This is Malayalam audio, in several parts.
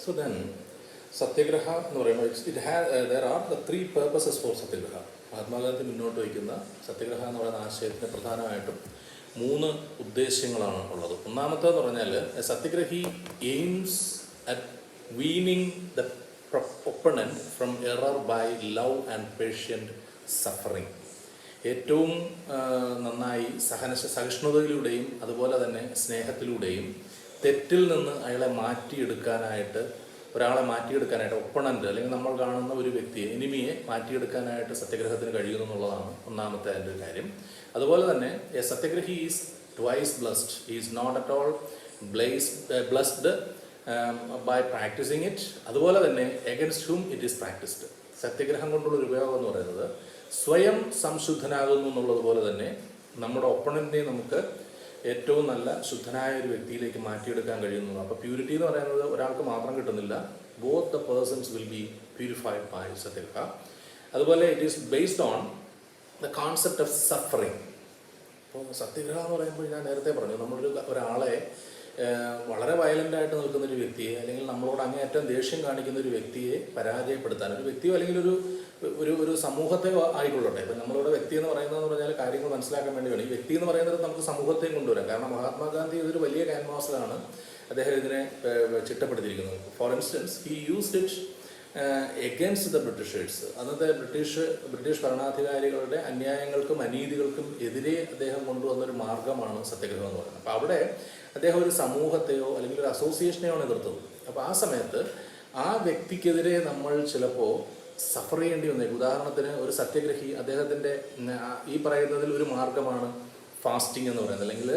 So then, സത്യഗ്രഹ എന്ന് പറയുമ്പോൾ there are the three purposes for സത്യഗ്രഹ. മഹാത്മാഗാന്ധി മുന്നോട്ട് വയ്ക്കുന്ന സത്യഗ്രഹ എന്ന് പറയുന്ന ആശയത്തിന് പ്രധാനമായിട്ടും 3 ഉദ്ദേശ്യങ്ങളാണ് ഉള്ളത്. ഒന്നാമത്തേന്ന് പറഞ്ഞാൽ satyagrahi aims at weaning the opponent from error by love and patient suffering. ഏറ്റവും നന്നായി സഹിഷ്ണുതയിലൂടെയും അതുപോലെ തന്നെ സ്നേഹത്തിലൂടെയും തെറ്റിൽ നിന്ന് ഒരാളെ മാറ്റിയെടുക്കാനായിട്ട് ഒപ്പണൻ്റ് അല്ലെങ്കിൽ നമ്മൾ കാണുന്ന ഒരു വ്യക്തിയെ എനിമിയെ മാറ്റിയെടുക്കാനായിട്ട് സത്യഗ്രഹത്തിന് കഴിയുന്നു എന്നുള്ളതാണ് ഒന്നാമത്തെ അതിൻ്റെ ഒരു കാര്യം. അതുപോലെ തന്നെ a satyagrahi is twice blessed, is not at all blessed by practising it. അതുപോലെ തന്നെ against whom it is practised. സത്യഗ്രഹം കൊണ്ടുള്ളൊരു ഉപയോഗം എന്ന് പറയുന്നത് സ്വയം സംശുദ്ധനാകുന്നു എന്നുള്ളതുപോലെ തന്നെ നമ്മുടെ ഒപ്പണൻറ്റിനെ നമുക്ക് ഏറ്റവും നല്ല ശുദ്ധനായ ഒരു വ്യക്തിയിലേക്ക് മാറ്റിയെടുക്കാൻ കഴിയുന്നു. അപ്പോൾ പ്യൂരിറ്റി എന്ന് പറയുന്നത് ഒരാൾക്ക് മാത്രം കിട്ടുന്നില്ല, both the persons will be purified by satyagraha. അതുപോലെ it is based on the concept of suffering. ഇപ്പോൾ സത്യഗ്രഹം എന്ന് പറയുമ്പോൾ ഞാൻ നേരത്തെ പറഞ്ഞു, ഒരാളെ വളരെ വയലൻ്റായിട്ട് നിൽക്കുന്നൊരു വ്യക്തിയെ അല്ലെങ്കിൽ നമ്മളോട് അങ്ങേയറ്റം ദേഷ്യം കാണിക്കുന്ന ഒരു വ്യക്തിയെ പരാജയപ്പെടുത്താൻ, ഒരു വ്യക്തിയോ അല്ലെങ്കിൽ ഒരു സമൂഹത്തെ ആയിക്കൊള്ളട്ടെ. ഇപ്പം നമ്മളിവിടെ വ്യക്തി എന്ന് പറയുന്നതെന്ന് പറഞ്ഞാൽ കാര്യങ്ങൾ മനസ്സിലാക്കാൻ വേണ്ടി വേണം. ഈ വ്യക്തി എന്ന് പറയുന്നത് നമുക്ക് സമൂഹത്തെയും കൊണ്ടുവരാം. കാരണം മഹാത്മാഗാന്ധി ഇതൊരു വലിയ ക്യാൻവാസിലാണ് അദ്ദേഹം ഇതിനെ ചിട്ടപ്പെടുത്തിയിരിക്കുന്നത്. For instance he used it against the Britishers. അന്നത്തെ ബ്രിട്ടീഷ് ഭരണാധികാരികളുടെ അന്യായങ്ങൾക്കും അനീതികൾക്കും എതിരെ അദ്ദേഹം കൊണ്ടുവന്നൊരു മാർഗമാണ് സത്യഗ്രഹം എന്ന് പറയുന്നത്. അപ്പോൾ അവിടെ അദ്ദേഹം ഒരു സമൂഹത്തെയോ അല്ലെങ്കിൽ ഒരു അസോസിയേഷനെയോ എതിർത്തത്. അപ്പോൾ ആ സമയത്ത് ആ വ്യക്തിക്കെതിരെ നമ്മൾ ചിലപ്പോൾ സഫർ ചെയ്യേണ്ടി വന്നേക്കും. ഉദാഹരണത്തിന് ഒരു സത്യഗ്രഹി അദ്ദേഹത്തിൻ്റെ ഈ പറയുന്നതിൽ ഒരു മാർഗമാണ് ഫാസ്റ്റിംഗ് എന്ന് പറയുന്നത്, അല്ലെങ്കിൽ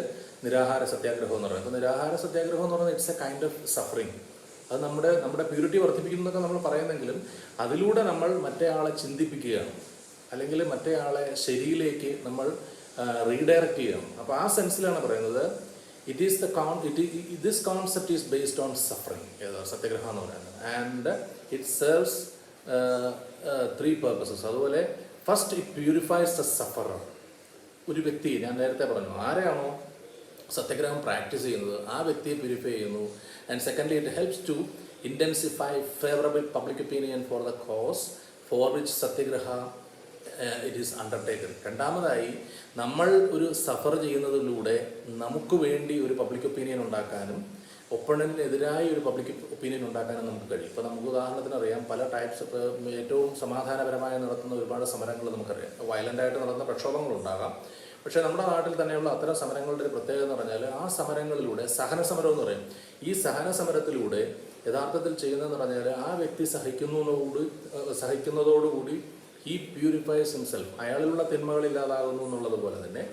നിരാഹാര സത്യാഗ്രഹം എന്ന് പറയുന്നത്. അപ്പോൾ നിരാഹാര സത്യാഗ്രഹം എന്ന് പറയുന്നത് it's A kind of suffering. അത് നമ്മുടെ പ്യൂരിറ്റി വർദ്ധിപ്പിക്കുന്നതൊക്കെ നമ്മൾ പറയുന്നെങ്കിലും അതിലൂടെ നമ്മൾ മറ്റേ ആളെ ചിന്തിപ്പിക്കുകയാണ്, അല്ലെങ്കിൽ മറ്റേ ആളെ ശരിയിലേക്ക് നമ്മൾ റീഡയറക്റ്റ് ചെയ്യണം. അപ്പോൾ ആ സെൻസിലാണ് പറയുന്നത് this concept is based on suffering, സത്യഗ്രഹ എന്ന് പറയുന്നത്. And it serves 3 purposes. അതുപോലെ first it purifies the sufferer. ഒരു വ്യക്തി, ഞാൻ നേരത്തെ പറഞ്ഞു, ആരെയാണോ സത്യഗ്രഹം പ്രാക്ടീസ് ചെയ്യുന്നത് ആ വ്യക്തിയെ പ്യൂരിഫൈ ചെയ്യുന്നു. And secondly it helps to intensify favourable public opinion for the cause for which satyagraha it is undertaken. രണ്ടാമതായി നമ്മൾ ഒരു സഫർ ചെയ്യുന്നതിലൂടെ നമുക്ക് വേണ്ടി ഒരു പബ്ലിക് ഒപ്പീനിയൻ ഉണ്ടാക്കാനും ഒപ്പണന്റിനെതിരായി ഒരു പബ്ലിക് ഒപ്പീനിയൻ ഉണ്ടാക്കാനും നമുക്ക് കഴിയും. ഇപ്പോൾ നമുക്ക് ഉദാഹരണത്തിന് അറിയാം, പല ടൈപ്സ്, ഏറ്റവും സമാധാനപരമായി നടത്തുന്ന ഒരുപാട് സമരങ്ങൾ നമുക്കറിയാം. വയലൻ്റായിട്ട് നടന്ന പ്രക്ഷോഭങ്ങളുണ്ടാകാം. പക്ഷേ നമ്മുടെ നാട്ടിൽ തന്നെയുള്ള അത്തരം സമരങ്ങളുടെ ഒരു പ്രത്യേകത എന്ന് പറഞ്ഞാൽ ആ സമരങ്ങളിലൂടെ സഹനസമരം എന്ന് പറയും. ഈ സഹനസമരത്തിലൂടെ യഥാർത്ഥത്തിൽ ചെയ്യുന്നതെന്ന് പറഞ്ഞാൽ ആ വ്യക്തി സഹിക്കുന്നതോടുകൂടി ഹി പ്യൂരിഫൈസ് ഹിംസെൽഫ്. അയാളിലുള്ള തിന്മകൾ ഇല്ലാതാകുന്നു എന്നുള്ളതുപോലെ തന്നെ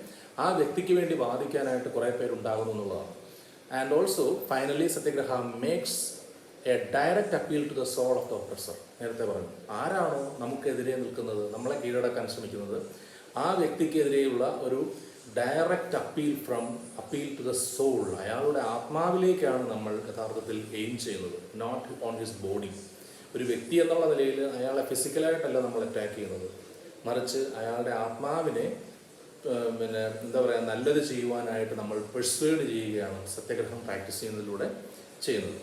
ആ വ്യക്തിക്ക് വേണ്ടി വാദിക്കാനായിട്ട് കുറേ പേരുണ്ടാകുന്നു എന്നുള്ളതാണ്. And also finally satyagraha makes a direct appeal to the soul of the oppressor. നേരത്തെ പറഞ്ഞു, ആരാണോ നമുക്കെതിരെ നിൽക്കുന്നത്, നമ്മളെ കീഴടക്കാൻ ശ്രമിക്കുന്നത്, ആ വ്യക്തിക്കെതിരെയുള്ള ഒരു direct appeal to the soul. അയാളുടെ ആത്മാവിലേക്കാണ് നമ്മൾ യഥാർത്ഥത്തിൽ എയിം ചെയ്യുന്നത്, നോട്ട് ഓൺ ഹിസ് ബോഡി. ഒരു വ്യക്തി എന്നുള്ള നിലയിൽ അയാളെ ഫിസിക്കലായിട്ടല്ല നമ്മൾ അറ്റാക്ക് ചെയ്യുന്നത്, മറിച്ച് അയാളുടെ ആത്മാവിനെ നല്ലത് ചെയ്യുവാനായിട്ട് നമ്മൾ പെർസ്വേഡ് ചെയ്യുകയാണ് സത്യഗ്രഹം പ്രാക്ടീസ് ചെയ്യുന്നതിലൂടെ ചെയ്യുന്നത്.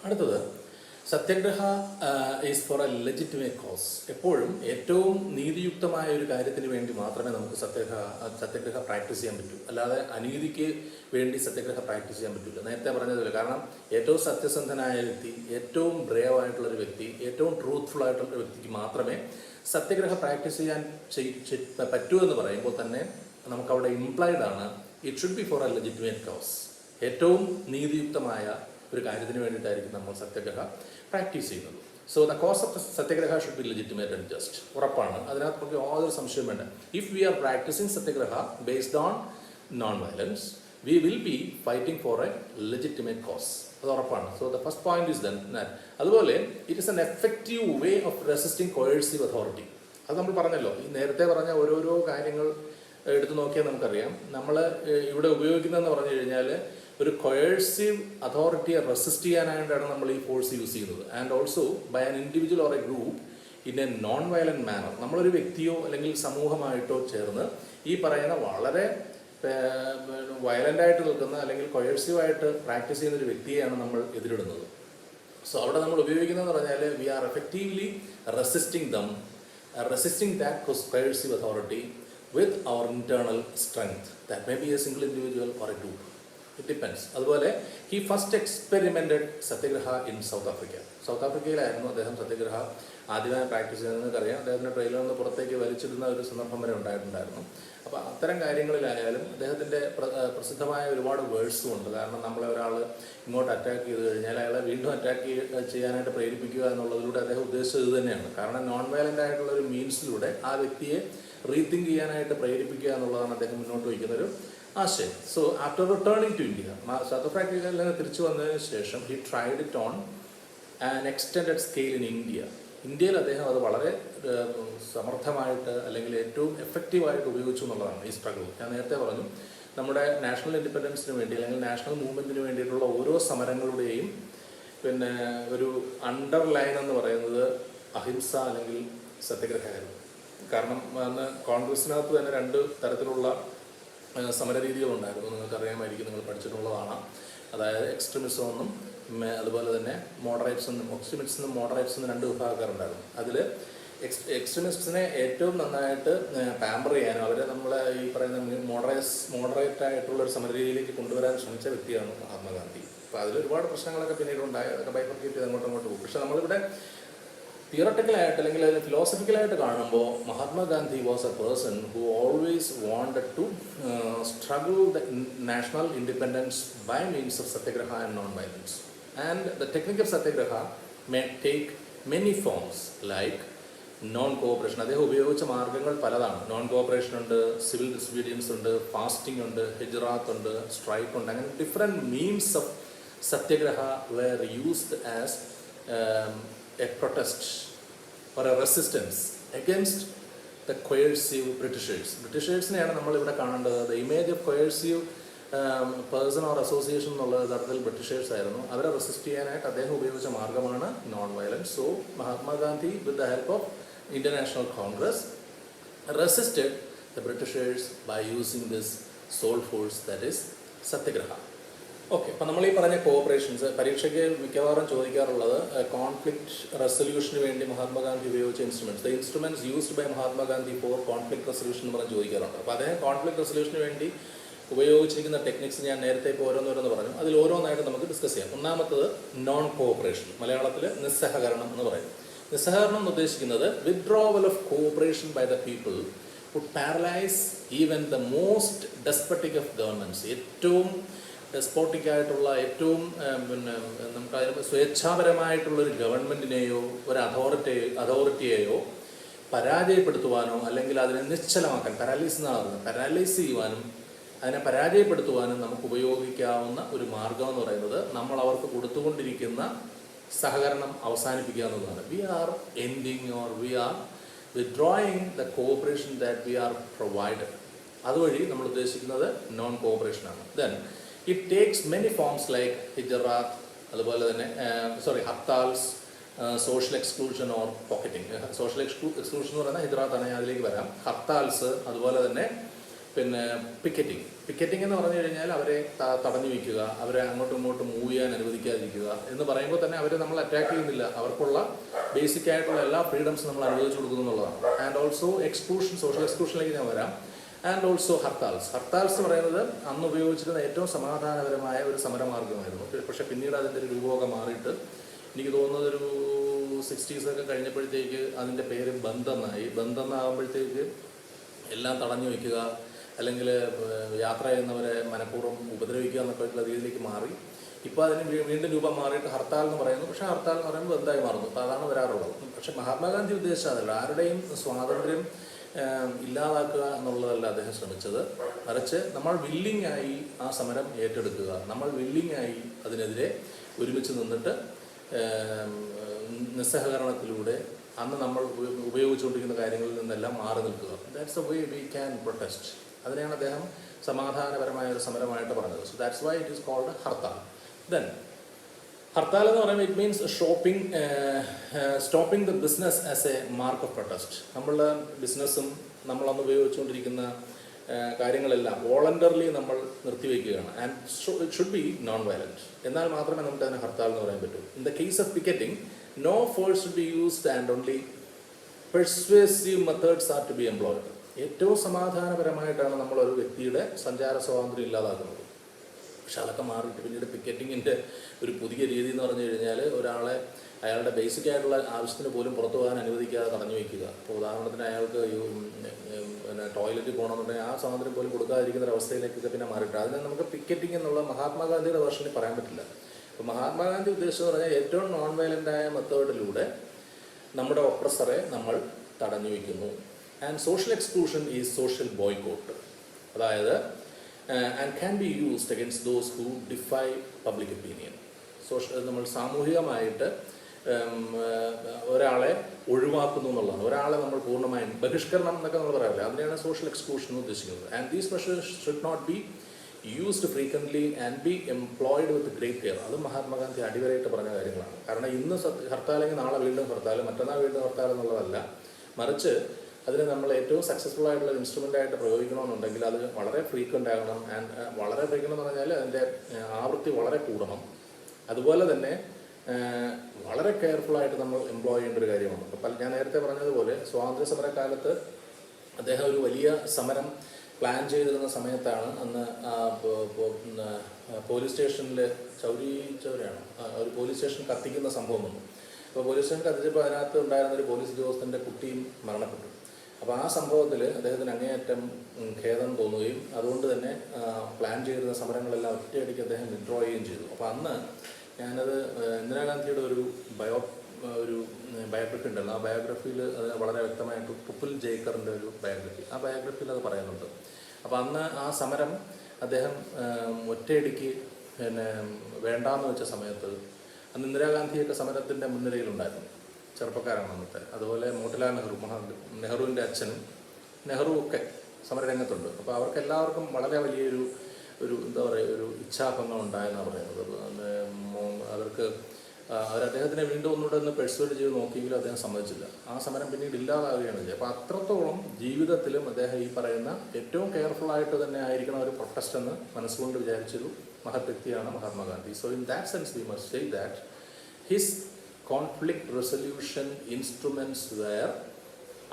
അടുത്തത്, satyagraha is for a legitimate cause. എപ്പോഴും ഏറ്റവും നീതിയുക്തമായ ഒരു കാര്യത്തിന് വേണ്ടി മാത്രമേ നമുക്ക് സത്യഗ്രഹ പ്രാക്ടീസ് ചെയ്യാൻ പറ്റൂ. അല്ലാതെ അനീതിക്ക് വേണ്ടി സത്യഗ്രഹ പ്രാക്ടീസ് ചെയ്യാൻ പറ്റില്ല. നേരത്തെ പറഞ്ഞതുപോലെ, കാരണം ഏറ്റവും സത്യസന്ധനായ വ്യക്തി, ഏറ്റവും ബ്രേവ് ആയിട്ടുള്ളൊരു വ്യക്തി, ഏറ്റവും ട്രൂത്ത്ഫുൾ ആയിട്ടുള്ള വ്യക്തിക്ക് മാത്രമേ സത്യഗ്രഹ പ്രാക്ടീസ് ചെയ്യാൻ പറ്റൂ എന്ന് പറയുമ്പോൾ തന്നെ നമുക്കവിടെ ഇംപ്ലൈഡ് ആണ് it should be for a legitimate cause. ഏറ്റവും നീതിയുക്തമായ ഒരു കാര്യത്തിന് വേണ്ടിയിട്ടായിരിക്കും നമ്മൾ സത്യഗ്രഹ പ്രാക്ടീസ് ചെയ്യുന്നത്. So the cause of satyagraha should be legitimate and just. ഉറപ്പാണ്, അതിനകത്ത് നമുക്ക് യാതൊരു സംശയം വേണ്ട. If we are practising satyagraha based on non violence, we will be fighting for a legitimate cause. അത് ഉറപ്പാണ്. So the first point is that. അതുപോലെ it is an effective way of resisting coercive authority. അത് നമ്മൾ പറഞ്ഞല്ലോ, ഈ നേരത്തെ പറഞ്ഞ ഓരോരോ കാര്യങ്ങൾ എടുത്തു നോക്കിയാൽ നമുക്കറിയാം. നമ്മൾ ഇവിടെ ഉപയോഗിക്കുന്നതെന്ന് പറഞ്ഞു കഴിഞ്ഞാൽ ഒരു കോയേഴ്സീവ് അതോറിറ്റിയെ റെസിസ്റ്റ് ചെയ്യാനായിട്ടാണ് നമ്മൾ ഈ ഫോഴ്സ് യൂസ് ചെയ്യുന്നത്. And also by an individual or a group in a non violent manner. നമ്മളൊരു വ്യക്തിയോ അല്ലെങ്കിൽ സമൂഹമായിട്ടോ ചേർന്ന് ഈ പറയുന്ന വളരെ വയലൻ്റായിട്ട് നിൽക്കുന്ന അല്ലെങ്കിൽ കൊയേഴ്സീവായിട്ട് പ്രാക്ടീസ് ചെയ്യുന്നൊരു വ്യക്തിയെയാണ് നമ്മൾ എതിരിടുന്നത്. സോ അവിടെ നമ്മൾ ഉപയോഗിക്കുന്നതെന്ന് പറഞ്ഞാൽ we are effectively resisting that coercive authority with our internal strength. That may be a single individual or a group, it depends. അതുപോലെ he first experimented satyagraha in South Africa. South ആഫ്രിക്കയിലായിരുന്നു അദ്ദേഹം സത്യഗ്രഹ ആദ്യമായി പ്രാക്ടീസ് ചെയ്യുന്നത്. നിങ്ങൾക്കറിയാം, അദ്ദേഹത്തിൻ്റെ ട്രെയിലറിൽ നിന്ന് പുറത്തേക്ക് വലിച്ചിടുന്ന ഒരു സന്ദർഭം വരെ ഉണ്ടായിട്ടുണ്ടായിരുന്നു. അപ്പോൾ അത്തരം കാര്യങ്ങളിലായാലും അദ്ദേഹത്തിൻ്റെ പ്രസിദ്ധമായ ഒരുപാട് വേഴ്സും ഉണ്ട്. കാരണം നമ്മളെ ഒരാൾ ഇങ്ങോട്ട് അറ്റാക്ക് ചെയ്ത് കഴിഞ്ഞാൽ അയാളെ വീണ്ടും അറ്റാക്ക് ചെയ്യാനായിട്ട് പ്രേരിപ്പിക്കുക എന്നുള്ളതിലൂടെ അദ്ദേഹം ഉദ്ദേശിച്ചത് ഇത് തന്നെയാണ്. കാരണം നോൺ വയലൻ്റ് ആയിട്ടുള്ള ഒരു മീൻസിലൂടെ ആ വ്യക്തിയെ റീതിങ്ക് ചെയ്യാനായിട്ട് പ്രേരിപ്പിക്കുക എന്നുള്ളതാണ് അദ്ദേഹം മുന്നോട്ട് വയ്ക്കുന്ന ഒരു ആശയം. So after returning to India, south ആഫ്രിക്കയിൽ നിന്ന് തിരിച്ചു വന്നതിന് ശേഷം he tried it on an extended scale in India. ഇന്ത്യയിൽ അദ്ദേഹം അത് വളരെ സമർത്ഥമായിട്ട് അല്ലെങ്കിൽ ഏറ്റവും എഫക്റ്റീവായിട്ട് ഉപയോഗിച്ചു എന്നുള്ളതാണ് ഈ സ്ട്രഗിൾ. ഞാൻ നേരത്തെ പറഞ്ഞു, നമ്മുടെ നാഷണൽ ഇൻഡിപെൻഡൻസിന് വേണ്ടി അല്ലെങ്കിൽ നാഷണൽ മൂവ്മെൻറ്റിന് വേണ്ടിയിട്ടുള്ള ഓരോ സമരങ്ങളുടെയും പിന്നെ ഒരു അണ്ടർലൈൻ എന്ന് പറയുന്നത് അഹിംസ അല്ലെങ്കിൽ സത്യഗ്രഹമായിരുന്നു. കാരണം അന്ന് കോൺഗ്രസിനകത്ത് തന്നെ 2 തരത്തിലുള്ള സമരരീതികളുണ്ടായിരുന്നു. നിങ്ങൾക്കറിയാമായിരിക്കും, നിങ്ങൾ പഠിച്ചിട്ടുള്ളതാണ്. അതായത് എക്സ്ട്രീമിസം എന്നും അതുപോലെ തന്നെ മോഡറേറ്റ്സ് എന്നും. എക്സ്ട്രീമിസ്റ്റ് എന്നും മോഡറേറ്റ്സ് എന്നും 2 വിഭാഗക്കാരുണ്ടായിരുന്നു. അതിൽ എക്സ്ട്രീമിസ്റ്റിനെ ഏറ്റവും നന്നായിട്ട് പാമ്പർ ചെയ്യാനും അവരെ നമ്മളെ ഈ പറയുന്ന മോഡറേറ്റ് ആയിട്ടുള്ള ഒരു സമരരീതിയിലേക്ക് കൊണ്ടുവരാൻ ശ്രമിച്ച വ്യക്തിയാണ് മഹാത്മാഗാന്ധി. അപ്പോൾ അതിലൊരുപാട് പ്രശ്നങ്ങളൊക്കെ പിന്നീട് ഉണ്ടായി, അതൊക്കെ ബൈഫർക്കേറ്റ് ചെയ്ത് അങ്ങോട്ടും പോകും. പക്ഷേ നമ്മളിവിടെ തിയറട്ടിക്കലായിട്ട് അല്ലെങ്കിൽ ഫിലോസഫിക്കലായിട്ട് കാണുമ്പോൾ Mahatma Gandhi was a person who always wanted to struggle the national independence by means of satyagraha and non violence. And the technique of satyagraha may take many forms like non cooperation. അദ്ദേഹം ഉപയോഗിച്ച മാർഗ്ഗങ്ങൾ പലതാണ്. നോൺ കോഓപ്പറേഷൻ ഉണ്ട്, സിവിൽ ഡിസൊബീഡിയൻസ് ഉണ്ട്, ഫാസ്റ്റിംഗ് ഉണ്ട്, ഹിജ്റാത്ത് ഉണ്ട്, സ്ട്രൈക്ക് ഉണ്ട്. അങ്ങനെ different means of satyagraha were used as a protest or a resistance against the coercive Britishers. ബ്രിട്ടീഷേഴ്സിനെയാണ് നമ്മളിവിടെ കാണേണ്ടത്. The image of coercive person or association എന്നുള്ള തരത്തിൽ ബ്രിട്ടീഷേഴ്സ് ആയിരുന്നു. അവരെ റെസിസ്റ്റ് ചെയ്യാനായിട്ട് അദ്ദേഹം ഉപയോഗിച്ച മാർഗ്ഗമാണ് non violence. So Mahatma Gandhi with the help of Indian national Congress resisted the Britishers by using this sole force, that is Satyagraha. Okay, അപ്പോൾ നമ്മൾ ഈ പറഞ്ഞ കോഓപ്പറേഷൻസ് പരീക്ഷയ്ക്ക് മിക്കവാറും ചോദിക്കാറുള്ളത് കോൺഫ്ലിക്റ്റ് റെസൊല്യൂഷന് വേണ്ടി മഹാത്മാഗാന്ധി ഉപയോഗിച്ച instruments, the instruments used by Mahatma Gandhi for conflict resolution എന്ന് പറഞ്ഞ് ചോദിക്കാറുണ്ട്. അപ്പോൾ അദ്ദേഹം കോൺഫ്ലിക്റ്റ് റെസൊല്യൂഷന് വേണ്ടി ഉപയോഗിച്ചിരിക്കുന്ന ടെക്നിക്സ് ഞാൻ നേരത്തെ ഇപ്പോൾ ഓരോന്നോരോന്ന് പറഞ്ഞു. അതിൽ ഓരോന്നായിട്ട് നമുക്ക് ഡിസ്കസ് ചെയ്യാം. ഒന്നാമത്തത് നോൺ കോഓപ്പറേഷൻ, മലയാളത്തിൽ നിസ്സഹകരണം എന്ന് പറയും. നിസ്സഹകരണം എന്ന് ഉദ്ദേശിക്കുന്നത് withdrawal of cooperation by the people would paralyse even the most despotic of governments. ഏറ്റവും ഡെസ്പോട്ടിക് ആയിട്ടുള്ള ഏറ്റവും നമുക്ക് സ്വേച്ഛാപരമായിട്ടുള്ളൊരു ഗവൺമെൻറ്റിനെയോ ഒരു അതോറിറ്റിയെയോ പരാജയപ്പെടുത്തുവാനോ അല്ലെങ്കിൽ അതിനെ നിശ്ചലമാക്കാൻ, പാരലൈസ് ചെയ്യുവാനും അതിനെ പരാജയപ്പെടുത്തുവാനും നമുക്ക് ഉപയോഗിക്കാവുന്ന ഒരു മാർഗം എന്ന് പറയുന്നത് നമ്മൾ അവർക്ക് കൊടുത്തുകൊണ്ടിരിക്കുന്ന സഹകരണം അവസാനിപ്പിക്കുക എന്നുള്ളതാണ്. We are ending or we are withdrawing the cooperation that we are provided. അതുവഴി നമ്മൾ ഉദ്ദേശിക്കുന്നത് നോൺ കോഓപ്പറേഷനാണ്. Then it takes many forms like hijrat, അതുപോലെ തന്നെ hartals, social exclusion or picketing. Social exclusion എന്ന് പറയുന്നത് ഹിജറാത്താണ്, ഞാൻ അതിലേക്ക് വരാം. ഹർത്താൽസ്, അതുപോലെ തന്നെ പിന്നെ പിക്കറ്റിംഗ് എന്ന് പറഞ്ഞു കഴിഞ്ഞാൽ അവരെ തടഞ്ഞു വയ്ക്കുക, അവരെ അങ്ങോട്ടും ഇങ്ങോട്ടും മൂവ് ചെയ്യാൻ അനുവദിക്കാതിരിക്കുക എന്ന് പറയുമ്പോൾ തന്നെ അവരെ നമ്മൾ അറ്റാക്ക് ചെയ്യുന്നില്ല, അവർക്കുള്ള ബേസിക് ആയിട്ടുള്ള എല്ലാ ഫ്രീഡംസും നമ്മൾ അനുവദിച്ചു കൊടുക്കുന്നു എന്നുള്ളതാണ്. ആൻഡ് ഓൾസോ എക്സ്ക്ലൂഷൻ, സോഷ്യൽ എക്സ്ക്ലൂഷനിലേക്ക് ഞാൻ വരാം. ആൻഡ് ഓൾസോ ഹർത്താൽസ് എന്ന് പറയുന്നത് അന്ന് ഉപയോഗിച്ചിരുന്ന ഏറ്റവും സമാധാനപരമായ ഒരു സമരമാർഗ്ഗമായിരുന്നു. പക്ഷേ പിന്നീട് അതിൻ്റെ ഒരു രൂപമൊക്കെ മാറിയിട്ട് എനിക്ക് തോന്നുന്നത് ഒരു 60s ഒക്കെ കഴിഞ്ഞപ്പോഴത്തേക്ക് അതിൻ്റെ പേര് ബന്ദെന്നായി. ബന്ദെന്നാകുമ്പോഴത്തേക്ക് എല്ലാം തടഞ്ഞു വയ്ക്കുക, അല്ലെങ്കിൽ യാത്ര ചെയ്യുന്നവരെ മനഃപൂർവ്വം ഉപദ്രവിക്കുക എന്നൊക്കെ ഉള്ള രീതിയിലേക്ക് മാറി. ഇപ്പോൾ അതിന് വീണ്ടും രൂപം മാറിയിട്ട് ഹർത്താൽ എന്ന് പറയുന്നു. പക്ഷേ ഹർത്താൽ എന്ന് പറയുമ്പോൾ എന്തായി മാറുന്നു, അപ്പോൾ അതാണ് വരാറുള്ളത്. പക്ഷേ മഹാത്മാഗാന്ധി ഉദ്ദേശിച്ചതല്ല, ആരുടെയും സ്വാതന്ത്ര്യം ഇല്ലാതാക്കുക എന്നുള്ളതല്ല അദ്ദേഹം ശ്രമിച്ചത്. മറിച്ച് നമ്മൾ വില്ലിംഗ് ആയി ആ സമരം ഏറ്റെടുക്കുക, നമ്മൾ വില്ലിംഗ് ആയി അതിനെതിരെ ഒരുമിച്ച് നിന്നിട്ട് നിസ്സഹകരണത്തിലൂടെ അന്ന് നമ്മൾ ഉപയോഗിച്ചുകൊണ്ടിരിക്കുന്ന കാര്യങ്ങളിൽ നിന്നെല്ലാം മാറി നിൽക്കുക. That's a way we can protest. അതിനെയാണ് അദ്ദേഹം സമാധാനപരമായ ഒരു സമരമായിട്ട് പറഞ്ഞത്. So that's why it is called hartal. Then hartal എന്ന് പറയുമ്പോൾ it means stopping the business as a mark of protest. നമ്മളുടെ ബിസിനസ്സും നമ്മളന്ന് ഉപയോഗിച്ചുകൊണ്ടിരിക്കുന്ന കാര്യങ്ങളെല്ലാം വോളണ്ടറിലി നമ്മൾ നിർത്തിവെക്കുകയാണ്. And it should be non violent. എന്നാൽ മാത്രമേ നമുക്ക് അതിനെ ഹർത്താൽ എന്ന് പറയാൻ പറ്റൂ. In the case of picketing, no force should be used and only persuasive methods are to be employed. ഏറ്റവും സമാധാനപരമായിട്ടാണ് നമ്മൾ ഒരു വ്യക്തിയുടെ സഞ്ചാര സ്വാതന്ത്ര്യം ഇല്ലാതാക്കുന്നത്. പക്ഷെ അതൊക്കെ മാറിയിട്ട് പിന്നീട് പിക്കറ്റിങ്ങിൻ്റെ ഒരു പുതിയ രീതി എന്ന് പറഞ്ഞു കഴിഞ്ഞാൽ ഒരാളെ അയാളുടെ ബേസിക് ആയിട്ടുള്ള ആവശ്യത്തിന് പോലും പുറത്തു പോകാൻ അനുവദിക്കാതെ തടഞ്ഞു വയ്ക്കുക. ഇപ്പോൾ ഉദാഹരണത്തിന് അയാൾക്ക് പിന്നെ ടോയ്ലറ്റിൽ പോകണമെന്നുണ്ടെങ്കിൽ ആ സ്വാതന്ത്ര്യം പോലും കൊടുക്കാതിരിക്കുന്ന ഒരു അവസ്ഥയിലേക്കൊക്കെ പിന്നെ മാറിയിട്ട് അതിനെ നമുക്ക് പിക്കറ്റിംഗ് എന്നുള്ള മഹാത്മാഗാന്ധിയുടെ വേർഷനിൽ പറയാൻ പറ്റില്ല. അപ്പോൾ മഹാത്മാഗാന്ധി ഉദ്ദേശിച്ചെന്ന് പറഞ്ഞാൽ ഏറ്റവും നോൺ വയലൻ്റായ മെത്തേഡിലൂടെ നമ്മുടെ ഒപ്രസറെ നമ്മൾ തടഞ്ഞു വയ്ക്കുന്നു. And social exclusion is social boycott. അതായത് and can be used against those who defy public opinion. നമ്മൾ സാമൂഹികമായിട്ട് ഒരാളെ ഒഴിവാക്കുന്നു എന്നുള്ളതാണ്. ഒരാളെ നമ്മൾ പൂർണ്ണമായും ബഹിഷ്കരണം എന്നൊക്കെ നമ്മൾ പറയാറില്ല, അതിനെയാണ് സോഷ്യൽ എക്സ്ക്ലൂഷൻ ഉദ്ദേശിക്കുന്നത്. And these measures should not be used frequently and be employed with great care. അത് മഹാത്മാഗാന്ധി അടിവരയിട്ട് പറഞ്ഞ കാര്യങ്ങളാണ്. കാരണം ഇന്ന് ഹർത്താലെങ്കിൽ നാളെ വീണ്ടും ഹർത്താൽ, മറ്റന്നാൾ വീണ്ടും ഹർത്താൽ എന്നുള്ളതല്ല, മറിച്ച് അതിന് നമ്മൾ ഏറ്റവും സക്സസ്ഫുൾ ആയിട്ടുള്ള ഇൻസ്ട്രുമെൻ്റ് ആയിട്ട് പ്രയോഗിക്കണമെന്നുണ്ടെങ്കിൽ അത് വളരെ ഫ്രീക്വൻ്റ് ആകണം. ആൻഡ് വളരെ ഫ്രീക്വൻ്റ് എന്ന് പറഞ്ഞാൽ അതിൻ്റെ ആവൃത്തി വളരെ കൂടണം. അതുപോലെ തന്നെ വളരെ കെയർഫുള്ളായിട്ട് നമ്മൾ എംപ്ലോയ് ചെയ്യേണ്ട ഒരു കാര്യമാണ്. അപ്പം ഞാൻ നേരത്തെ പറഞ്ഞതുപോലെ സ്വാതന്ത്ര്യ സമരകാലത്ത് അദ്ദേഹം ഒരു വലിയ സമരം പ്ലാൻ ചെയ്തിരുന്ന സമയത്താണ് അന്ന് പോലീസ് സ്റ്റേഷനിൽ ചൗരിയാണ് ഒരു പോലീസ് സ്റ്റേഷൻ കത്തിക്കുന്ന സംഭവം വന്നു. അപ്പോൾ പോലീസ് സ്റ്റേഷൻ കത്തിച്ചപ്പോൾ അതിനകത്ത് ഉണ്ടായിരുന്ന ഒരു പോലീസ് ഉദ്യോഗസ്ഥൻ്റെ കുട്ടിയും മരണപ്പെട്ടു. അപ്പോൾ ആ സംഭവത്തിൽ അദ്ദേഹത്തിന് അങ്ങേയറ്റം ഖേദം തോന്നുകയും അതുകൊണ്ട് തന്നെ പ്ലാൻ ചെയ്തിരുന്ന സമരങ്ങളെല്ലാം ഒറ്റയടിക്ക് അദ്ദേഹം വിഡ്രോ ചെയ്യുകയും ചെയ്തു. അപ്പോൾ അന്ന് ഞാനത് ഇന്ദിരാഗാന്ധിയുടെ ഒരു ബയോഗ്രഫി ഉണ്ടല്ലോ, ആ ബയോഗ്രഫിയിൽ അത് വളരെ വ്യക്തമായിട്ട് പുപ്പുൽ ജയ്ക്കറിൻ്റെ ഒരു ബയോഗ്രഫി, ആ ബയോഗ്രഫിയിൽ അത് പറയുന്നുണ്ട്. അപ്പോൾ അന്ന് ആ സമരം അദ്ദേഹം ഒറ്റയടിക്ക് പിന്നെ വേണ്ടാന്ന് വെച്ച സമയത്ത് അന്ന് ഇന്ദിരാഗാന്ധിയൊക്കെ സമരത്തിൻ്റെ മുൻനിരയിലുണ്ടായിരുന്നു, ചെറുപ്പക്കാരാണ് അന്നത്തെ. അതുപോലെ മോട്ടിലാൽ നെഹ്റുവിൻ്റെ അച്ഛനും നെഹ്റു ഒക്കെ സമരരംഗത്തുണ്ട്. അപ്പോൾ അവർക്കെല്ലാവർക്കും വളരെ വലിയൊരു എന്താ പറയുക ഒരു ഇച്ഛാഭംഗം ഉണ്ടായെന്നാണ് പറയുന്നത്. അവർക്ക് അദ്ദേഹത്തിനെ വീണ്ടും ഒന്നുകൂടെ ഒന്ന് പെർസ്വേഡ് ചെയ്ത് നോക്കിയെങ്കിലും അദ്ദേഹം സമ്മതിച്ചില്ല. ആ സമരം പിന്നീട് ഇല്ലാതാവുകയാണ് ചെയ്തത്. അപ്പോൾ അത്രത്തോളം ജീവിതത്തിലും അദ്ദേഹം ഈ പറയുന്ന ഏറ്റവും കെയർഫുള്ളായിട്ട് തന്നെ ആയിരിക്കണം ഒരു പ്രൊട്ടസ്റ്റ് എന്ന് മനസ്സുകൊണ്ട് വിചാരിച്ചൊരു മഹത് വ്യക്തിയാണ് Mahatma Gandhi. So in that sense we must say that his conflict resolution instruments were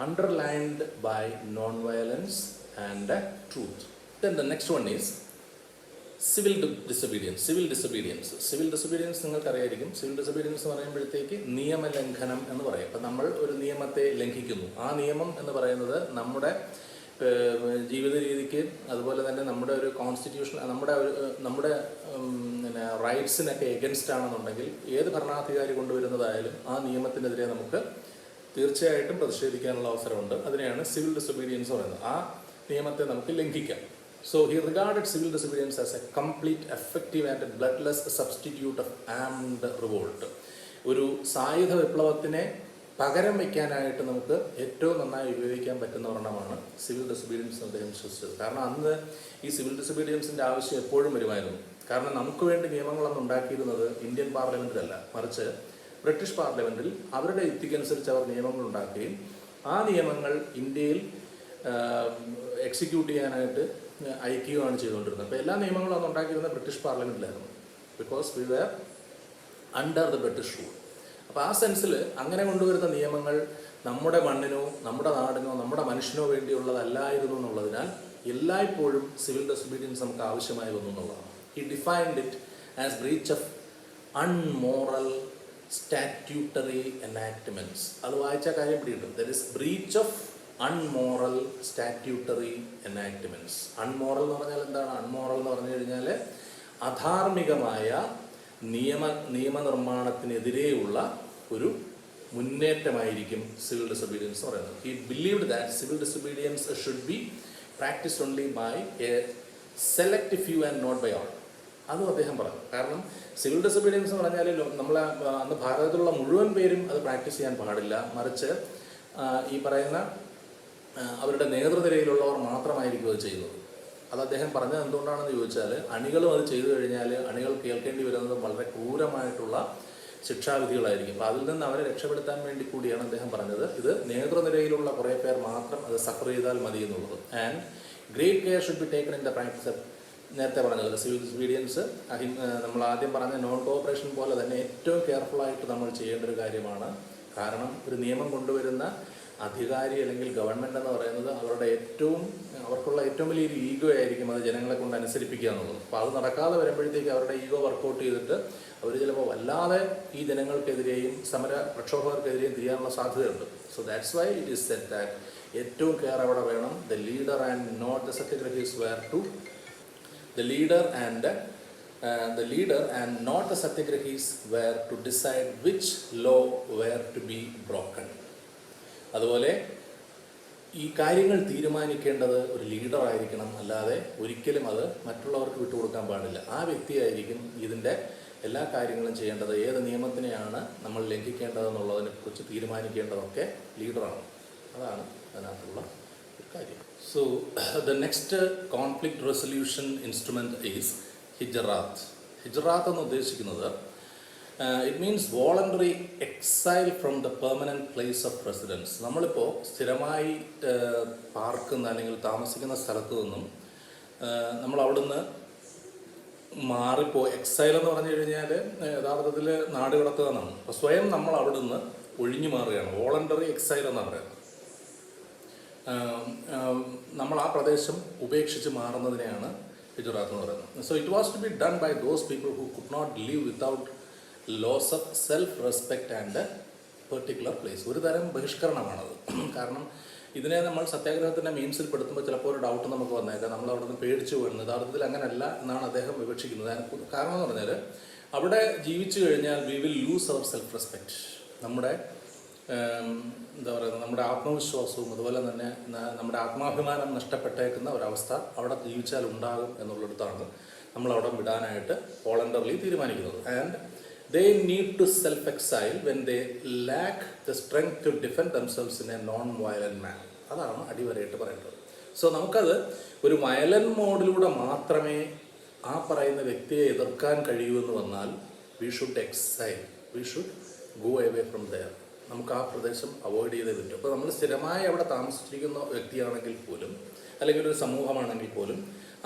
underlined by non-violence and truth. Then the next one is civil disobedience. Civil disobedience നിങ്ങൾക്കറിയായിരിക്കും. സിവിൽ ഡിസൊബീഡിയൻസ് എന്ന് പറയുമ്പോഴത്തേക്ക് നിയമലംഘനം എന്ന് പറയും. അപ്പം നമ്മൾ ഒരു നിയമത്തെ ലംഘിക്കുന്നു. ആ നിയമം എന്ന് പറയുന്നത് നമ്മുടെ ജീവിത രീതിക്ക് അതുപോലെ തന്നെ നമ്മുടെ ഒരു കോൺസ്റ്റിറ്റ്യൂഷൻ നമ്മുടെ പിന്നെ റൈറ്റ്സിനൊക്കെ എഗൻസ്റ്റ് ആണെന്നുണ്ടെങ്കിൽ ഏത് ഭരണാധികാരി കൊണ്ടുവരുന്നതായാലും ആ നിയമത്തിനെതിരെ നമുക്ക് തീർച്ചയായിട്ടും പ്രതിഷേധിക്കാനുള്ള അവസരമുണ്ട്. അതിനെയാണ് സിവിൽ ഡിസൊബീഡിയൻസ് പറയുന്നത്. ആ നിയമത്തെ നമുക്ക് ലംഘിക്കാം. So he regarded civil disobedience as a complete, effective and bloodless substitute of armed revolt. ഒരു സായുധ വിപ്ലവത്തിനെ പകരം വയ്ക്കാനായിട്ട് നമുക്ക് ഏറ്റവും നന്നായി ഉപയോഗിക്കാൻ പറ്റുന്ന ഒരെണ്ണമാണ് സിവിൽ ഡിസൊബീഡിയൻസ് എന്ന് അദ്ദേഹം വിശ്വസിച്ചത്. കാരണം അന്ന് ഈ സിവിൽ ഡിസൊബീഡിയൻസിൻ്റെ ആവശ്യം എപ്പോഴും വരുമായിരുന്നു. കാരണം നമുക്ക് വേണ്ടി നിയമങ്ങളൊന്നും ഉണ്ടാക്കിയിരുന്നത് ഇന്ത്യൻ പാർലമെൻറ്റിലല്ല, മറിച്ച് ബ്രിട്ടീഷ് പാർലമെൻറ്റിൽ അവരുടെ യുക്തിക്കനുസരിച്ച് അവർ നിയമങ്ങൾ ഉണ്ടാക്കുകയും ആ നിയമങ്ങൾ ഇന്ത്യയിൽ എക്സിക്യൂട്ട് ചെയ്യാനായിട്ട് അയക്കുകയാണ് ചെയ്തുകൊണ്ടിരുന്നത്. അപ്പോൾ എല്ലാ നിയമങ്ങളും അന്ന് ഉണ്ടാക്കിയിരുന്നത് ബ്രിട്ടീഷ് പാർലമെൻറ്റിലായിരുന്നു. Because we were under the British rule. അപ്പോൾ ആ സെൻസിൽ അങ്ങനെ കൊണ്ടുവരുന്ന നിയമങ്ങൾ നമ്മുടെ മണ്ണിനോ നമ്മുടെ നാടിനോ നമ്മുടെ മനുഷ്യനോ വേണ്ടിയുള്ളതല്ലായിരുന്നു എന്നുള്ളതിനാൽ എല്ലായ്പ്പോഴും സിവിൽ ഡിസൊബീഡിയൻസ് നമുക്ക് ആവശ്യമായി വന്നു എന്നുള്ളതാണ്. He defined it as breach of unmoral statutory enactments. അത് വായിച്ച കാര്യം പിടികിട്ടും. There is breach of unmoral statutory enactments. Unmoral എന്ന് പറഞ്ഞാൽ എന്താണ്? അൺമോറൽ എന്ന് പറഞ്ഞു കഴിഞ്ഞാൽ അധാർമികമായ നിയമനിർമ്മാണത്തിനെതിരെയുള്ള ഒരു മുന്നേറ്റമായിരിക്കും സിവിൽ ഡിസൊബീഡിയൻസ് എന്ന് പറയുന്നത്. He believed that civil disobedience should be practised only by a select few and not by all. അതും അദ്ദേഹം പറഞ്ഞു. കാരണം സിവിൽ ഡിസൊബീഡിയൻസ് എന്ന് പറഞ്ഞാൽ നമ്മളെ അന്ന് ഭാരതത്തിലുള്ള മുഴുവൻ പേരും അത് പ്രാക്ടീസ് ചെയ്യാൻ പാടില്ല, മറിച്ച് ഈ പറയുന്ന അവരുടെ നേതൃനിരയിലുള്ളവർ മാത്രമായിരിക്കും അത് ചെയ്യുന്നത്. അത് അദ്ദേഹം പറഞ്ഞത് എന്തുകൊണ്ടാണെന്ന് ചോദിച്ചാൽ അണികളും അത് ചെയ്തു കഴിഞ്ഞാൽ അണികൾ കേൾക്കേണ്ടി വരുന്നത് വളരെ ക്രൂരമായിട്ടുള്ള ശിക്ഷാവിധികളായിരിക്കും. അപ്പോൾ അതിൽ നിന്ന് അവരെ രക്ഷപ്പെടുത്താൻ വേണ്ടി കൂടിയാണ് അദ്ദേഹം പറഞ്ഞത് ഇത് നേതൃനിരയിലുള്ള കുറേ പേർ മാത്രം അത് സഫർ ചെയ്താൽ മതി എന്നുള്ളത്. And great care should be taken in the practice. നേരത്തെ പറഞ്ഞത് സിവിൽ ഡിസൊബീഡിയൻസ്, നമ്മൾ ആദ്യം പറഞ്ഞ നോൺ കോഓപ്പറേഷൻ പോലെ തന്നെ ഏറ്റവും കെയർഫുള്ളായിട്ട് നമ്മൾ ചെയ്യേണ്ട ഒരു കാര്യമാണ്. കാരണം ഒരു നിയമം കൊണ്ടുവരുന്ന അധികാരി അല്ലെങ്കിൽ ഗവൺമെൻറ് എന്ന് പറയുന്നത് അവർക്കുള്ള ഏറ്റവും വലിയൊരു ഈഗോ ആയിരിക്കും അത് ജനങ്ങളെ കൊണ്ട് അനുസരിപ്പിക്കുക എന്നുള്ളത്. അപ്പോൾ അത് നടക്കാതെ വരുമ്പോഴത്തേക്ക് അവരുടെ ഈഗോ വർക്കൗട്ട് ചെയ്തിട്ട് അവർ ചിലപ്പോൾ വല്ലാതെ ഈ ജനങ്ങൾക്കെതിരെയും പ്രക്ഷോഭകർക്കെതിരെയും തിരിയാനുള്ള സാധ്യതയുണ്ട്. So that's why it is set that ഏറ്റവും കെയർ അവിടെ വേണം. The leader and not the satyagrahis were to the leader and not the satyagrahis were to decide which law were to be broken. അതുപോലെ ഈ കാര്യങ്ങൾ തീരുമാനിക്കേണ്ടത് ഒരു ലീഡർ ആയിരിക്കണം, അല്ലാതെ ഒരിക്കലും അത് മറ്റുള്ളവർക്ക് വിട്ടുകൊടുക്കാൻ പാടില്ല. ആ വ്യക്തിയായിരിക്കും ഇതിൻ്റെ എല്ലാ കാര്യങ്ങളും ചെയ്യേണ്ടത്. ഏത് നിയമത്തിനെയാണ് നമ്മൾ ലംഘിക്കേണ്ടതെന്നുള്ളതിനെ കുറിച്ച് തീരുമാനിക്കേണ്ടതൊക്കെ ലീഡറാണ്. അതാണ് അതിനകത്തുള്ള ഒരു കാര്യം. So the next conflict resolution instrument is ഹിജറാത്ത്. ഹിജറാത്ത് എന്ന് ഉദ്ദേശിക്കുന്നത് it means voluntary exile from the permanent place of residence. നമ്മളിപ്പോൾ സ്ഥിരമായി പാർക്കുന്ന അല്ലെങ്കിൽ താമസിക്കുന്ന സ്ഥലത്ത് നിന്നും നമ്മൾ അവിടുന്ന് എക്സൈൽ എന്ന് പറഞ്ഞു കഴിഞ്ഞാൽ യഥാർത്ഥത്തിൽ നാട് കടത്തുക എന്നാണ്. അപ്പോൾ സ്വയം നമ്മൾ അവിടുന്ന് ഒഴിഞ്ഞു മാറുകയാണ്. വോളണ്ടറി എക്സൈൽ എന്നാണ് പറയുന്നത്. നമ്മൾ ആ പ്രദേശം ഉപേക്ഷിച്ച് മാറുന്നതിനെയാണ് ഹിജറാത്ത് എന്ന് പറയുന്നത്. So it was to be done by those people who could not live without loss of self respect and particular place. ഒരു തരം ബഹിഷ്കരണമാണത്. കാരണം ഇതിനെ നമ്മൾ സത്യാഗ്രഹത്തിൻ്റെ മീൻസിൽ പെടുത്തുമ്പോൾ ചിലപ്പോൾ ഒരു ഡൗട്ട് നമുക്ക് വന്നേക്കാം, നമ്മൾ അവിടെ നിന്ന് പേടിച്ചു പോയിരുന്നു. യഥാർത്ഥത്തിൽ അങ്ങനെയല്ല എന്നാണ് അദ്ദേഹം വിവക്ഷിക്കുന്നത്. കാരണം എന്ന് പറഞ്ഞാൽ അവിടെ ജീവിച്ചു കഴിഞ്ഞാൽ we will lose our self respect. നമ്മുടെ നമ്മുടെ ആത്മവിശ്വാസവും അതുപോലെ തന്നെ നമ്മുടെ ആത്മാഭിമാനം നഷ്ടപ്പെട്ടേക്കുന്ന ഒരവസ്ഥ അവിടെ ജീവിച്ചാൽ ഉണ്ടാകും എന്നുള്ളിടത്താണ് നമ്മളവിടെ വിടാനായിട്ട് വോളണ്ടറിലി തീരുമാനിക്കുന്നത്. And they need to self-exile when they lack the strength to defend themselves in a non-violent manner. അതാണ് അടിവരയിട്ട് പറയേണ്ടത്. സോ നമുക്കത് ഒരു വയലന്റ് മോഡിലൂടെ മാത്രമേ ആ പറയുന്ന വ്യക്തിയെ എതിർക്കാൻ കഴിയൂ എന്ന് വന്നാൽ we should exile, we should go away from there. നമുക്ക് ആ പ്രദേശം അവോയ്ഡ് ചെയ്തേ പറ്റും. അപ്പോൾ നമ്മൾ സ്ഥിരമായി അവിടെ താമസിച്ചിരിക്കുന്ന വ്യക്തിയാണെങ്കിൽ പോലും അല്ലെങ്കിൽ ഒരു സമൂഹമാണെങ്കിൽ പോലും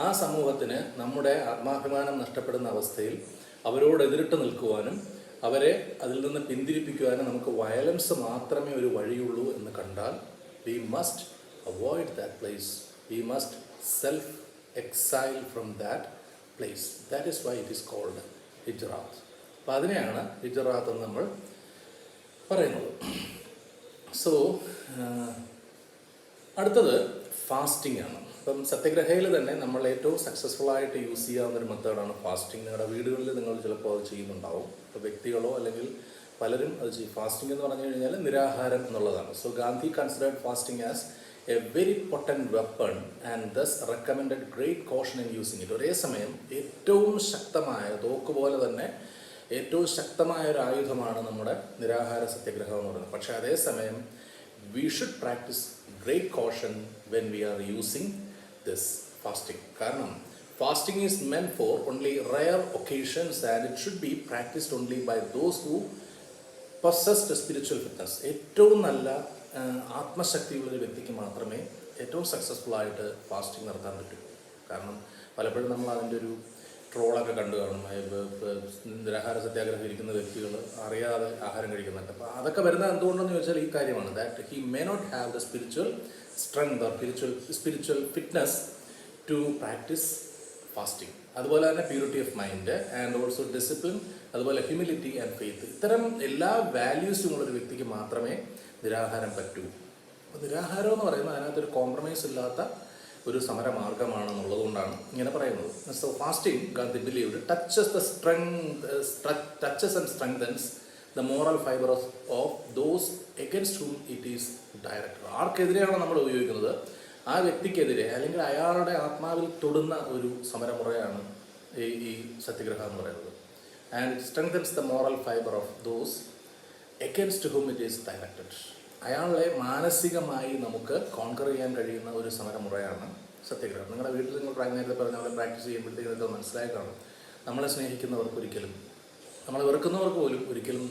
ആ സമൂഹത്തിന് നമ്മുടെ ആത്മാഭിമാനം നഷ്ടപ്പെടുന്ന അവസ്ഥയിൽ അവരോട് എതിരിട്ട് നിൽക്കുവാനും അവരെ അതിൽ നിന്ന് പിന്തിരിപ്പിക്കുവാനും നമുക്ക് വയലൻസ് മാത്രമേ ഒരു വഴിയുള്ളൂ എന്ന് കണ്ടാൽ we must avoid that place, we must self exile from that place. That is why it is called hijrat. അപ്പോൾ അതിനെയാണ് ഹിജ്റാത്ത് എന്ന് നമ്മൾ പറയുന്നത്. സോ അടുത്തത് ഫാസ്റ്റിംഗ് ആണ്. അപ്പം സത്യഗ്രഹയിൽ തന്നെ നമ്മൾ ഏറ്റവും സക്സസ്ഫുള്ളായിട്ട് യൂസ് ചെയ്യാവുന്നൊരു മെത്തേഡാണ് ഫാസ്റ്റിംഗ്. നിങ്ങളുടെ വീടുകളിൽ നിങ്ങൾ ചിലപ്പോൾ അത് ചെയ്യുന്നുണ്ടാവും. ഇപ്പോൾ വ്യക്തികളോ അല്ലെങ്കിൽ പലരും അത് ചെയ്യും. ഫാസ്റ്റിംഗ് എന്ന് പറഞ്ഞു കഴിഞ്ഞാൽ നിരാഹാരം എന്നുള്ളതാണ്. So Gandhi considered fasting as a very potent weapon and thus recommended great caution in using it. ഒരേ സമയം ഏറ്റവും ശക്തമായ തോക്ക് പോലെ തന്നെ ഏറ്റവും ശക്തമായ ഒരു ആയുധമാണ് നമ്മുടെ നിരാഹാര സത്യഗ്രഹം എന്ന് പറയുന്നത്. പക്ഷേ അതേസമയം we should practice great caution when we are using this fasting. കാരണം fasting is meant for only rare occasions and it should be practiced only by those who possess the spiritual fitness. ഏറ്റവും നല്ല ആത്മശക്തിയുള്ള ഒരു വ്യക്തിക്ക് മാത്രമേ ഏറ്റവും സക്സസ്ഫുൾ ആയിട്ട് ഫാസ്റ്റിംഗ് നടത്താൻ പറ്റൂ. കാരണം പലപ്പോഴും നമ്മൾ അതിൻ്റെ ഒരു ട്രോളൊക്കെ കണ്ടു കാണും. നിരാഹാര സത്യാഗ്രഹം ഇരിക്കുന്ന വ്യക്തികൾ അറിയാതെ ആഹാരം കഴിക്കുന്നുണ്ട്. അപ്പോൾ അതൊക്കെ വരുന്നത് എന്തുകൊണ്ടെന്ന് ചോദിച്ചാൽ ഈ കാര്യമാണ്, that he may not have the spiritual strength or spiritual fitness to practise fasting. അതുപോലെ തന്നെ purity of mind and also discipline, അതുപോലെ ഹ്യൂമിലിറ്റി ആൻഡ് ഫെയ്ത്ത്. ഇത്തരം എല്ലാ വാല്യൂസും ഉള്ളൊരു വ്യക്തിക്ക് മാത്രമേ നിരാഹാരം പറ്റൂ. അപ്പോൾ നിരാഹാരം എന്ന് പറയുന്നത് അതിനകത്തൊരു കോംപ്രമൈസ് ഇല്ലാത്ത ഒരു സമരമാർഗമാണെന്നുള്ളതുകൊണ്ടാണ് ഇങ്ങനെ പറയുന്നത്. So fasting Gandhi believed touches and strengthens the moral fibre of those against whom it is directed. ആർക്കെതിരെയാണോ നമ്മൾ ഉപയോഗിക്കുന്നത് ആ വ്യക്തിക്കെതിരെ അല്ലെങ്കിൽ അയാളുടെ ആത്മാവിൽ തൊടുന്ന ഒരു സമരമുറയാണ് ഈ സത്യഗ്രഹം എന്ന് പറയുന്നത്. And it strengthens the moral fibre of those against whom it is directed. അയാളെ മാനസികമായി നമുക്ക് കോൺകർ ചെയ്യാൻ കഴിയുന്ന ഒരു സമരമുറയാണ് സത്യഗ്രഹം. നിങ്ങളുടെ വീട്ടിൽ നിങ്ങൾ നേരത്തെ പറഞ്ഞ പോലെ പ്രാക്ടീസ് ചെയ്യുമ്പോഴത്തേക്കും ഇതൊക്കെ മനസ്സിലായി കാണും. നമ്മളെ സ്നേഹിക്കുന്നവർക്ക് ഒരിക്കലും, നമ്മളെ വെറുക്കുന്നവർക്ക് പോലും ഒരിക്കലും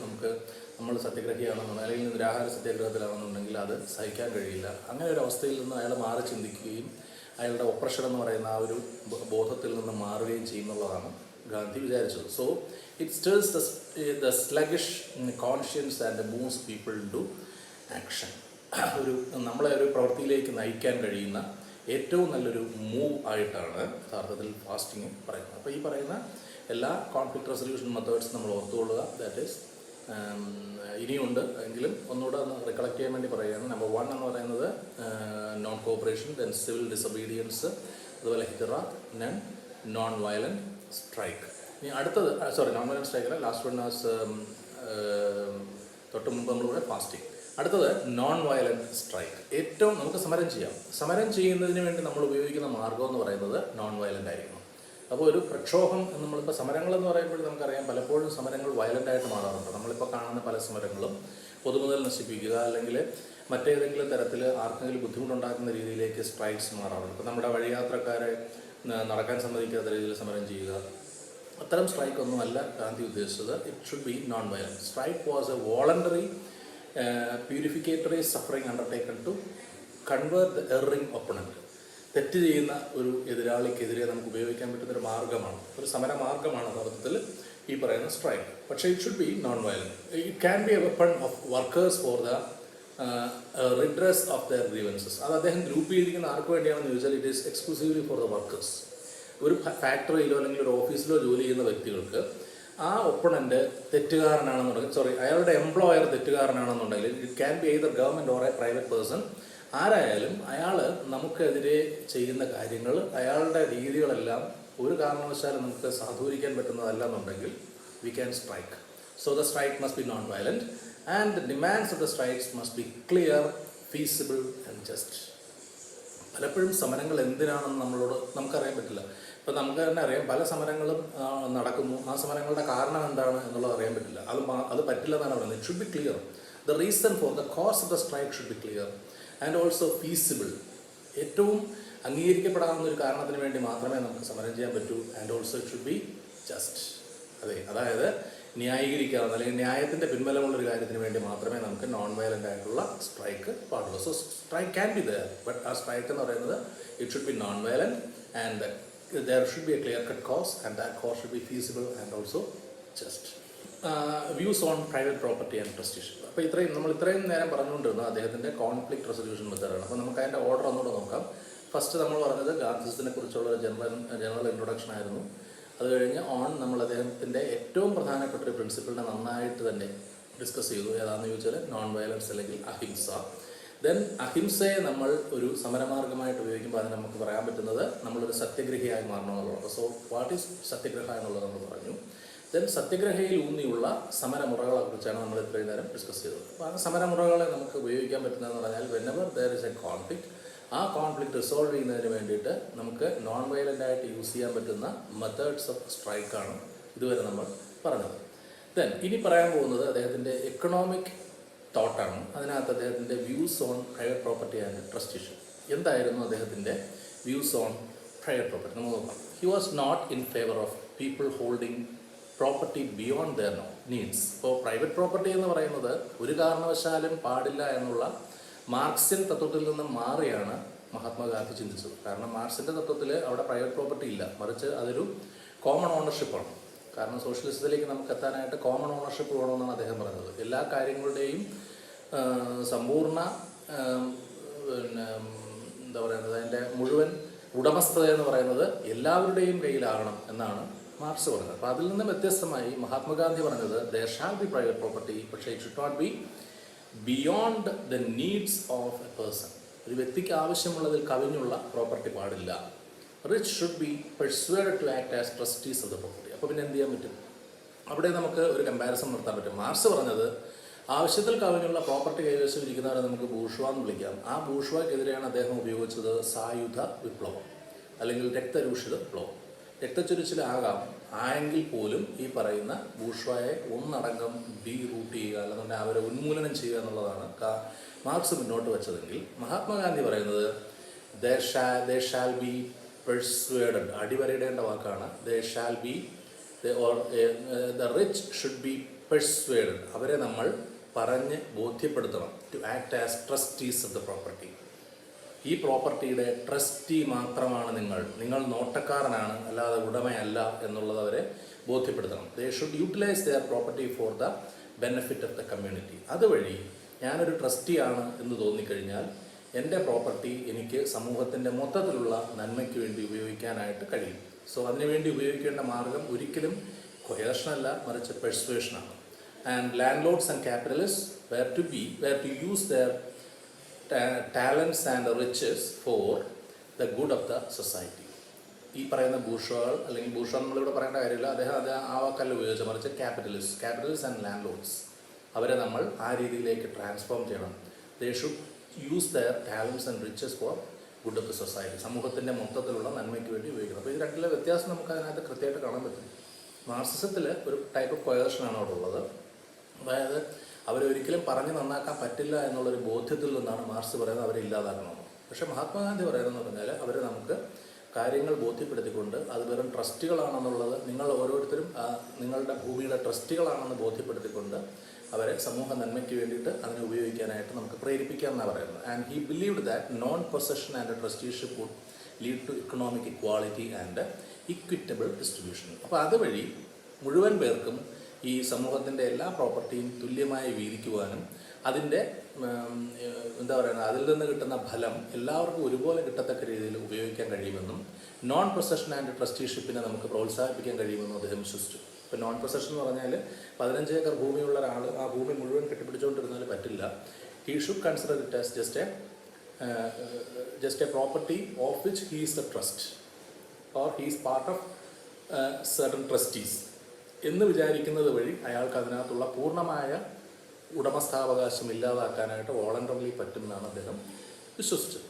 നമ്മൾ സത്യഗ്രഹിയാണെന്നുണ്ടെങ്കിൽ അല്ലെങ്കിൽ നിരാഹാര സത്യാഗ്രഹത്തിലാണെന്നുണ്ടെങ്കിൽ അത് സഹിക്കാൻ കഴിയില്ല. അങ്ങനെ ഒരു അവസ്ഥയിൽ നിന്ന് അയാൾ മാറി ചിന്തിക്കുകയും അയാളുടെ ഒപ്രഷൻ എന്ന് പറയുന്ന ആ ഒരു ബോധത്തിൽ നിന്ന് മാറുകയും ചെയ്യുന്നുള്ളതാണ് ഗാന്ധി വിചാരിച്ചത്. So it stills the sluggish conscience and moves people to action. ഒരു നമ്മളെ ഒരു പ്രവൃത്തിയിലേക്ക് നയിക്കാൻ കഴിയുന്ന ഏറ്റവും നല്ലൊരു മൂവ് ആയിട്ടാണ് യഥാർത്ഥത്തിൽ ഫാസ്റ്റിംഗ് പറയുന്നത്. അപ്പോൾ ഈ പറയുന്ന എല്ലാ കോൺഫ്ലിക്റ്റ് റെസൊല്യൂഷൻ മെത്തേഡ്സ് നമ്മൾ ഓർത്തുകൊള്ളുക. ദാറ്റ് ഈസ് ഇനിയുണ്ട് എങ്കിലും ഒന്നുകൂടെ ഒന്ന് റികളക്ട് ചെയ്യാൻ വേണ്ടി പറയുകയാണ്. നമ്പർ 1 എന്ന് പറയുന്നത് non corporation, then civil disobedience, അതുപോലെ ഹിജറ, ദെൻ നോൺ വയലൻറ്റ് സ്ട്രൈക്ക്. ഇനി അടുത്തത് നോൺ വയലൻറ്റ് സ്ട്രൈക്ക് അല്ല, ലാസ്റ്റ് വൺ ആസ് തൊട്ട് മുമ്പ് നമ്മളിവിടെ ഫാസ്റ്റിംഗ്. അടുത്തത് നോൺ വയലൻറ്റ് സ്ട്രൈക്ക്. ഏറ്റവും നമുക്ക് സമരം ചെയ്യാം. സമരം ചെയ്യുന്നതിന് വേണ്ടി നമ്മൾ ഉപയോഗിക്കുന്ന മാർഗം എന്ന് പറയുന്നത് നോൺ വയലൻ്റ് ആയിരിക്കണം. അപ്പോൾ ഒരു പ്രക്ഷോഭം, നമ്മളിപ്പോൾ സമരങ്ങളെന്ന് പറയുമ്പോൾ നമുക്കറിയാം പലപ്പോഴും സമരങ്ങൾ വയലൻ്റായിട്ട് മാറാറുണ്ട്. നമ്മളിപ്പോൾ കാണുന്ന പല സമരങ്ങളും പൊതുമുതൽ നശിപ്പിക്കുക അല്ലെങ്കിൽ മറ്റേതെങ്കിലും തരത്തിൽ ആർക്കെങ്കിലും ബുദ്ധിമുട്ടുണ്ടാക്കുന്ന രീതിയിലേക്ക് സ്ട്രൈക്സ് മാറാറുണ്ട്. ഇപ്പോൾ നമ്മുടെ വഴിയാത്രക്കാരെ നടക്കാൻ സമ്മതിക്കാത്ത രീതിയിൽ സമരം ചെയ്യുക, അത്തരം സ്ട്രൈക്കൊന്നുമല്ല ഗാന്ധി ഉദ്ദേശിച്ചത്. It should be non violent. Strike was a voluntary purificatory suffering undertaken to convert the erring opponent. തെറ്റ് ചെയ്യുന്ന ഒരു എതിരാളിക്കെതിരെ നമുക്ക് ഉപയോഗിക്കാൻ പറ്റുന്നൊരു മാർഗ്ഗമാണ്, ഒരു സമരമാർഗ്ഗമാണ് യഥാർത്ഥത്തിൽ ഈ പറയുന്ന സ്ട്രൈക്ക്. പക്ഷേ it should be non violent. It can B A weapon of workers for the redress of their grievances. അത് അദ്ദേഹം ഗ്രൂപ്പ് ചെയ്തിരിക്കുന്ന ആർക്ക് വേണ്ടിയാണെന്ന് ചോദിച്ചാൽ it is exclusively for the workers. ഒരു ഫാക്ടറിയിലോ അല്ലെങ്കിൽ ഒരു ഓഫീസിലോ ജോലി ചെയ്യുന്ന വ്യക്തികൾക്ക് ആ ഒപ്പണൻ്റ് തെറ്റുകാരനാണെന്നുണ്ടെങ്കിൽ, അയാളുടെ എംപ്ലോയർ തെറ്റുകാരനാണെന്നുണ്ടെങ്കിൽ, it can be either government or a private person, ആരായാലും അയാൾ നമുക്കെതിരെ ചെയ്യുന്ന കാര്യങ്ങൾ, അയാളുടെ രീതികളെല്ലാം ഒരു കാരണവശാലും നമുക്ക് സാധൂകരിക്കാൻ പറ്റുന്നതല്ല എന്നുണ്ടെങ്കിൽ we can strike. So the strike must be non violent and the demands of the strikes must be clear, feasible and just. പലപ്പോഴും സമരങ്ങൾ എന്തിനാണെന്ന് നമുക്കറിയാൻ പറ്റില്ല. ഇപ്പം നമുക്ക് തന്നെ അറിയാം പല സമരങ്ങളും നടക്കുന്നു, ആ സമരങ്ങളുടെ കാരണം എന്താണ് എന്നുള്ളത് അറിയാൻ പറ്റില്ല. അത് പറ്റില്ല എന്നാണ് പറയുന്നത്. It should B clear. The reason for the cause of the strike should be clear and also feasible. ഏറ്റവും അംഗീകരിക്കപ്പെടാവുന്ന ഒരു കാരണത്തിന് വേണ്ടി മാത്രമേ നമുക്ക് സമരം ചെയ്യാൻ പറ്റൂ. And also it should be just. അതായത് ന്യായീകരിക്കാവുന്ന അല്ലെങ്കിൽ ന്യായത്തിൻ്റെ പിൻബലമുള്ളൊരു കാര്യത്തിന് വേണ്ടി മാത്രമേ നമുക്ക് നോൺ വയലൻ്റ് ആയിട്ടുള്ള സ്ട്രൈക്ക് പാടുള്ളൂ. So strike can be there, but ആ സ്ട്രൈക്ക് എന്ന് പറയുന്നത് it should be non violent and there should be a clear-cut cause, and that cause should be feasible and also just. Views on private property and trusteeship. അപ്പോൾ നമ്മൾ ഇത്രയും നേരം പറഞ്ഞുകൊണ്ടിരുന്നത് അദ്ദേഹത്തിൻ്റെ കോൺഫ്ലിക്റ്റ് റെസൊല്യൂഷൻ മെത്തേഡാണ്. അപ്പോൾ നമുക്ക് അതിൻ്റെ ഓർഡർ ഒന്നുകൂടെ നോക്കാം. ഫസ്റ്റ് നമ്മൾ പറഞ്ഞത് ഗാന്ധിസത്തിനെ കുറിച്ചുള്ള ഒരു ജനറൽ ഇൻട്രൊഡക്ഷൻ ആയിരുന്നു. അത് കഴിഞ്ഞ് നമ്മൾ അദ്ദേഹത്തിൻ്റെ ഏറ്റവും പ്രധാനപ്പെട്ട ഒരു പ്രിൻസിപ്പിളിനെ നന്നായിട്ട് തന്നെ ഡിസ്കസ് ചെയ്തു. ഏതാണെന്ന് ചോദിച്ചാൽ നോൺ വയലൻസ് അല്ലെങ്കിൽ അഹിംസ. ദെൻ അഹിംസയെ നമ്മൾ ഒരു സമരമാർഗമായിട്ട് ഉപയോഗിക്കുമ്പോൾ അതിന് നമുക്ക് പറയാൻ പറ്റുന്നത് നമ്മളൊരു സത്യഗ്രഹിയായി മാറണമെന്നുള്ളത്. സോ വാട്ട് ഈസ് സത്യഗ്രഹ എന്നുള്ളത് നമ്മൾ പറഞ്ഞു. ദെൻ സത്യഗ്രഹയിൽ ഊന്നിയുള്ള സമരമുറകളെ കുറിച്ചാണ് നമ്മൾ ഇത്രയും നേരം ഡിസ്കസ് ചെയ്തത്. അപ്പോൾ ആ സമരമുറകളെ നമുക്ക് ഉപയോഗിക്കാൻ പറ്റുന്നതെന്ന് പറഞ്ഞാൽ whenever there is A conflict, ആ കോൺഫ്ലിക്റ്റ് റിസോൾവ് ചെയ്യുന്നതിന് വേണ്ടിയിട്ട് നമുക്ക് നോൺ വയലൻ്റ് ആയിട്ട് യൂസ് ചെയ്യാൻ പറ്റുന്ന മെത്തേഡ്സ് ഓഫ് സ്ട്രൈക്കാണ് ഇതുവരെ നമ്മൾ പറഞ്ഞത്. ദെൻ ഇനി പറയാൻ പോകുന്നത് അദ്ദേഹത്തിൻ്റെ എക്കണോമിക് തോട്ടാണ്. അതിനകത്ത് അദ്ദേഹത്തിൻ്റെ views on private property and trusteeship. എന്തായിരുന്നു അദ്ദേഹത്തിൻ്റെ വ്യൂസ് ഓൺ പ്രൈവറ്റ് പ്രോപ്പർട്ടി? നമുക്ക് നോക്കാം. He was not in favour of people holding property beyond their needs. ഇപ്പോൾ പ്രൈവറ്റ് പ്രോപ്പർട്ടി എന്ന് പറയുന്നത് ഒരു കാരണവശാലും പാടില്ല എന്നുള്ള മാർക്സിയൻ തത്വത്തിൽ നിന്നും മാറിയാണ് മഹാത്മാഗാന്ധി ചിന്തിച്ചത്. കാരണം മാർക്സിൻ്റെ തത്വത്തിൽ അവിടെ പ്രൈവറ്റ് പ്രോപ്പർട്ടി ഇല്ല, മറിച്ച് അതൊരു കോമൺ ഓണർഷിപ്പാണ്. കാരണം സോഷ്യലിസത്തിലേക്ക് നമുക്ക് എത്താനായിട്ട് കോമൺ ഓണർഷിപ്പ് വേണമെന്നാണ് അദ്ദേഹം പറഞ്ഞത്. എല്ലാ കാര്യങ്ങളുടെയും സമ്പൂർണ്ണ എന്താ പറയുന്നത്, അതിൻ്റെ മുഴുവൻ ഉടമസ്ഥത എന്ന് പറയുന്നത് എല്ലാവരുടെയും കയ്യിലാകണം എന്നാണ് മാർക്സ് പറഞ്ഞത്. അപ്പോൾ അതിൽ നിന്ന് വ്യത്യസ്തമായി മഹാത്മാഗാന്ധി പറഞ്ഞത് there shall be private property, പക്ഷേ it should not be beyond the needs of a person. ഒരു വ്യക്തിക്ക് ആവശ്യമുള്ളതിൽ കവിഞ്ഞുള്ള പ്രോപ്പർട്ടി പാടില്ല. Rich should be persuaded to act as trustees of the property. അപ്പോൾ പിന്നെ എന്ത് ചെയ്യാൻ പറ്റും? അവിടെ നമുക്ക് ഒരു കമ്പാരിസൺ നടത്താൻ പറ്റും. മാർക്സ് പറഞ്ഞത് ആവശ്യത്തിൽ കവിഞ്ഞുള്ള പ്രോപ്പർട്ടി കൈവശം ഇരിക്കുന്നവരെ നമുക്ക് ബൂർഷ്വ എന്ന് വിളിക്കാം. ആ ബൂർഷ്വയ്ക്കെതിരെയാണ് അദ്ദേഹം ഉപയോഗിച്ചത് സായുധ വിപ്ലവം അല്ലെങ്കിൽ രക്തരൂഷിത വിപ്ലവം. രക്തച്ചൊരിച്ചിലാകാം, ആയെങ്കിൽ പോലും ഈ പറയുന്ന ബൂർഷ്വയെ ഒന്നടങ്കം റൂട്ട് ചെയ്യുക, അല്ലെന്നുണ്ടെങ്കിൽ അവരെ ഉന്മൂലനം ചെയ്യുക എന്നുള്ളതാണ് മാർക്സ് മുന്നോട്ട് വെച്ചതെങ്കിൽ മഹാത്മാഗാന്ധി പറയുന്നത് they shall be persuaded, അടിവരയിടേണ്ട വാക്കാണ്, they shall be the rich should be persuaded, അവരെ നമ്മൾ പറഞ്ഞ് ബോധ്യപ്പെടുത്തണം, to act as trustees of the property. ഈ പ്രോപ്പർട്ടിയുടെ ട്രസ്റ്റി മാത്രമാണ് നിങ്ങൾ നോട്ടക്കാരനാണ്, അല്ലാതെ ഉടമയല്ല എന്നുള്ളത് അവരെ ബോധ്യപ്പെടുത്തണം. They should utilise their property for the benefit of the community. അതുവഴി ഞാനൊരു ട്രസ്റ്റിയാണ് എന്ന് തോന്നിക്കഴിഞ്ഞാൽ എൻ്റെ പ്രോപ്പർട്ടി എനിക്ക് സമൂഹത്തിൻ്റെ മൊത്തത്തിലുള്ള നന്മയ്ക്ക് വേണ്ടി ഉപയോഗിക്കാനായിട്ട് കഴിയും. സോ അതിനുവേണ്ടി ഉപയോഗിക്കേണ്ട മാർഗം ഒരിക്കലും കൊഹേഷനല്ല, മറിച്ച് പെർസ്വേഷനാണ്. And landlords and capitalist were to use their talents and riches for the good of the society. ഈ പറയുന്ന ബൂർഷ്വാകൾ, അല്ലെങ്കിൽ ബൂർഷ്വ നമ്മളിവിടെ പറയേണ്ട കാര്യമില്ല, അദ്ദേഹം അത് ആ വാക്കല്ല ഉപയോഗിച്ച്, മറിച്ച് ക്യാപിറ്റലിസ്റ്റ് ആൻഡ് ലാൻഡ് ലോഡ്സ്, അവരെ നമ്മൾ ആ രീതിയിലേക്ക് ട്രാൻസ്ഫോം ചെയ്യണം. They should use their talents and riches for good of the society, സമൂഹത്തിൻ്റെ മൊത്തത്തിലുള്ള നന്മയ്ക്ക് വേണ്ടി ഉപയോഗിക്കണം. അപ്പോൾ ഇത് രണ്ടിലെ വ്യത്യാസം നമുക്ക് അതിനകത്ത് കൃത്യമായിട്ട് കാണാൻ പറ്റും. മാർക്സിസത്തിൽ ഒരു ടൈപ്പ് ഓഫ് കൊയർഷനാണ് അവിടെ ഉള്ളത്. അതായത് അവരൊരിക്കലും പറഞ്ഞ് നന്നാക്കാൻ പറ്റില്ല എന്നുള്ളൊരു ബോധ്യത്തിൽ നിന്നാണ് മാർക്സ് പറയുന്നത് അവരെ ഇല്ലാതാക്കണമെന്ന്. പക്ഷേ മഹാത്മാഗാന്ധി പറയുന്നതെന്ന് പറഞ്ഞാൽ അവർ നമുക്ക് കാര്യങ്ങൾ ബോധ്യപ്പെടുത്തിക്കൊണ്ട് അത് വെറും ട്രസ്റ്റുകളാണെന്നുള്ളത്, നിങ്ങൾ ഓരോരുത്തരും നിങ്ങളുടെ ഭൂമിയുടെ ട്രസ്റ്റുകളാണെന്ന് ബോധ്യപ്പെടുത്തിക്കൊണ്ട് അവരെ സമൂഹ നന്മയ്ക്ക് വേണ്ടിയിട്ട് അതിനെ ഉപയോഗിക്കാനായിട്ട് നമുക്ക് പ്രേരിപ്പിക്കാമെന്നാണ് പറയുന്നത്. And he believed that non possession and trusteeship would lead to economic equality and equitable distribution. അപ്പോൾ അതുവഴി മുഴുവൻ പേർക്കും ഈ സമൂഹത്തിൻ്റെ എല്ലാ പ്രോപ്പർട്ടിയും തുല്യമായി വീതിക്കുവാനും അതിൻ്റെ എന്താ പറയുക, അതിൽ നിന്ന് കിട്ടുന്ന ഫലം എല്ലാവർക്കും ഒരുപോലെ കിട്ടത്തക്ക രീതിയിൽ ഉപയോഗിക്കാൻ കഴിയുമെന്നും നോൺ പൊസഷൻ ആൻഡ് ട്രസ്റ്റിഷിപ്പിനെ നമുക്ക് പ്രോത്സാഹിപ്പിക്കാൻ കഴിയുമെന്നും അദ്ദേഹം വിശ്വസിച്ചു. ഇപ്പോൾ നോൺ പൊസഷൻ എന്ന് പറഞ്ഞാൽ 15 ഏക്കർ ഭൂമിയുള്ള ഒരാൾ ആ ഭൂമി മുഴുവൻ കെട്ടിപ്പിടിച്ചുകൊണ്ടിരുന്നാൽ പറ്റില്ല. He should consider it as just A property of which he is the trust or he is part of certain trustees എന്ന് വിചാരിക്കുന്നത് വഴി അയാൾക്ക് അതിനകത്തുള്ള പൂർണ്ണമായ ഉടമസ്ഥാവകാശം ഇല്ലാതാക്കാനായിട്ട് വോളണ്ടറിലി പറ്റുമെന്നാണ് അദ്ദേഹം വിശ്വസിച്ചത്.